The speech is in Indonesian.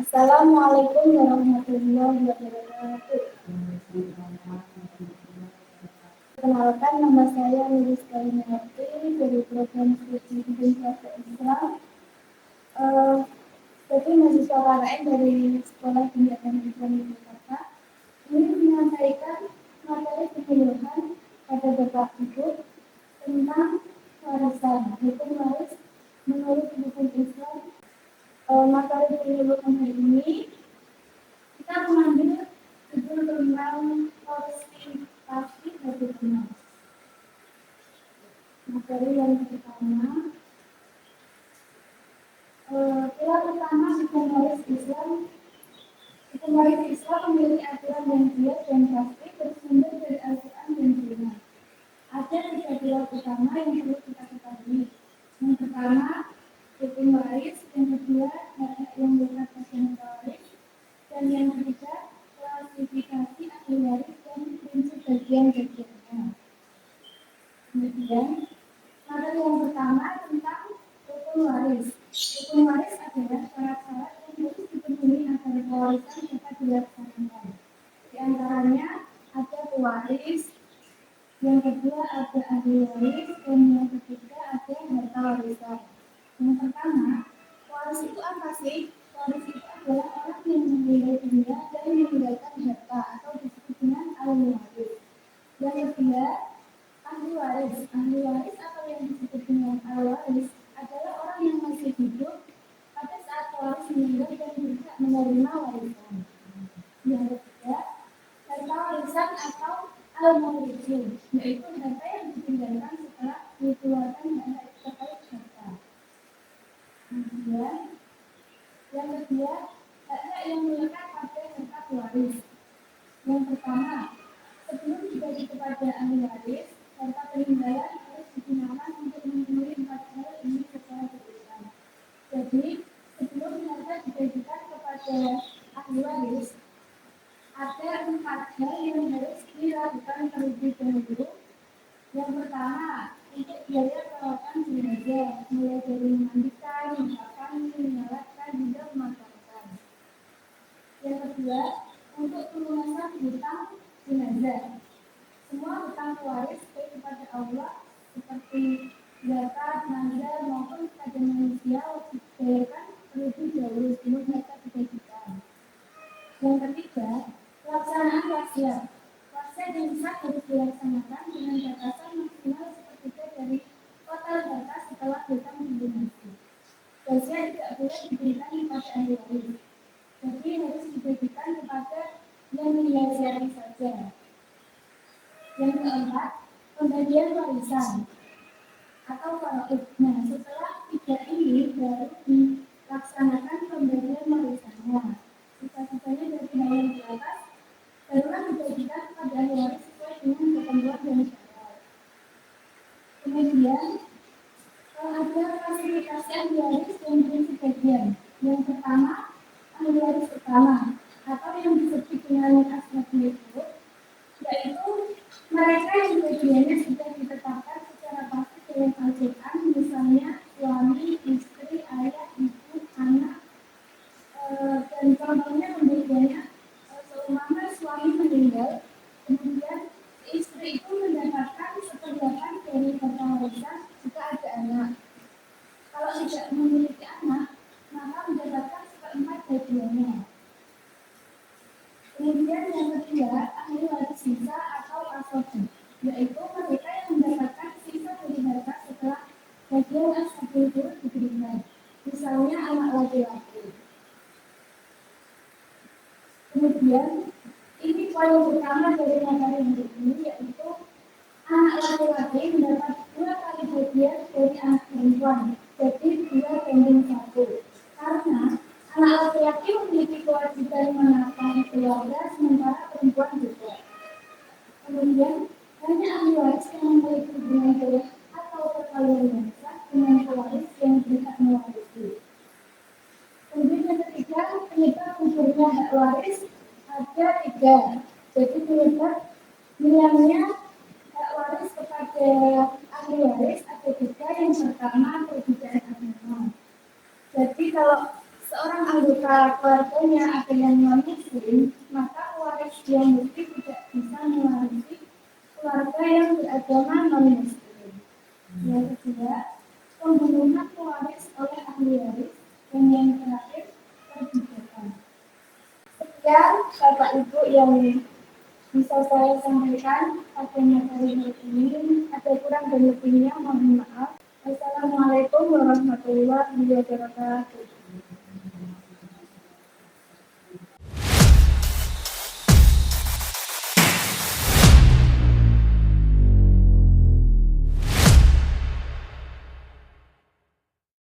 Assalamualaikum warahmatullahi wabarakatuh. Perkenalkan, nama saya Lilis Kalinati dari program studi Bimbing Bahasa Islam. Sebagai mahasiswa KKN dari Sekolah Pendidikan Islam Jakarta, ini menyampaikan materi penyuluhan pada Bapak Ibu tentang warisan, hukum waris menurut hukum Islam. Materi penyuluhan hari ini kita mengambil judul tentang klasifikasi bagaimana. Materi yang pertama, pilar pertama hukum waris Islam. Hukum waris Islam memiliki aturan yang jelas dan pasti bersumber dari Al-Quran dan Sunnah. Ada 3 pilar utama yang perlu kita ketahui. Yang pertama, hukum waris. Yang kedua, hak yang lekat pada waris. Dan yang ketiga, klasifikasi ahli waris dan prinsip bagian-bagiannya. Kemudian, materi yang pertama tentang hukum waris. Hukum waris adalah syarat-syarat yang harus dipenuhi agar pewarisan dapat dilaksanakan. Di antaranya ada pewaris, yang kedua ada ahli waris, dan yang ketiga ada harta warisan. Yang pertama, waris itu apa sih? Waris itu adalah orang yang meninggal dunia dan meninggalkan harta atau disebut dengan ahli waris. Yang kedua, ahli waris. Ahli waris atau yang disebut dengan ahli waris adalah orang yang masih hidup pada saat waris meninggal dan berhak menerima warisan. Yang ketiga, harta warisan atau al-mawrisun, yaitu harta yang ditinggalkan setelah dikeluarkan dana terkait harta. Kemudian, yang kedua, hak yang melekat pada harta pewaris. Yang pertama, sebelum dibagi kepada ahli waris, harta peninggalan harus digunakan untuk memenuhi 4 hal ini secara berurutan. Jadi, sebelum harta dibagikan kepada ahli waris, ada 4 hal yang harus dilakukan terlebih dahulu. Yang pertama, untuk biaya perawatan jenazah, mulai dari memandikan, memakan, menyalatkan, hingga memakamkan. Yang kedua, untuk pelunasan hutang jenazah. Semua hutang pewaris baik kepada Allah seperti zakat, nazar maupun kepada manusia wajib dibayarkan terlebih dahulu sebelum harta dibagikan. Yang ketiga, pelaksanaan wasiat. Wasiat yang sah harus dilaksanakan dengan batasan maksimal sepertiga dari total harta setelah hutang dilunasi. Wasiat tidak boleh diberikan kepada ahli waris. Jadi harus dibagikan kepada yang menyiasati saja. Yang keempat, pembagian warisan atau faraid. Nah, setelah 3 ini baru dilaksanakan pembagian warisannya. Sisa-sisanya dari bawah di atas barulah dibagikan kepada ahli waris sesuai dengan ketentuan dan syarat. Kemudian ada klasifikasi ahli waris dan prinsip bagian. Yang pertama, ahli waris utama atau yang disebut dengan asbabul furud, yaitu mereka yang bagiannya sudah ditetapkan secara pasti oleh Al-Quran, misalnya suami, istri, ayah, ibu, anak, dan contohnya pembagiannya seumpama suami meninggal, kemudian istri itu mendapatkan 1/8 dari harta warisan jika ada anak. Kalau tidak memiliki anak, maka mendapatkan 1/4 bagiannya. Kemudian yang kedua, ahli waris sisa atau asobi, yaitu mereka yang mendapatkan sisa dari harta setelah bagian ashabul furud diberikan, misalnya anak laki-laki. Kemudian ini poin pertama dari materi ini, yaitu anak laki-laki mendapat 2 kali bagian dari anak perempuan, jadi 2/1. Karena anak laki-laki memiliki kewajiban menafkahi keluarga, sementara perempuan juga. Kemudian hanya ahli waris yang memiliki hubungan darah atau perkawinan warisan dengan pewaris yang berhak mewarisi. Kemudian yang ketiga, penyebab gugurnya hak waris ada 3. Jadi penyebab hilangnya hak waris kepada ahli waris ada 3. Yang pertama, perbedaan agama. Jadi kalau seorang anggota keluarganya ada yang non-muslim, maka waris yang muslim tidak bisa mewarisi keluarga yang beragama non-muslim. Yang kedua, pembunuhan pewaris oleh ahli waris, dan yang terakhir, perbudakan. Sekian Bapak Ibu yang bisa saya sampaikan pada materi ini. Ada kurang dan lebihnya mohon maaf. Wassalamualaikum warahmatullahi wabarakatuh.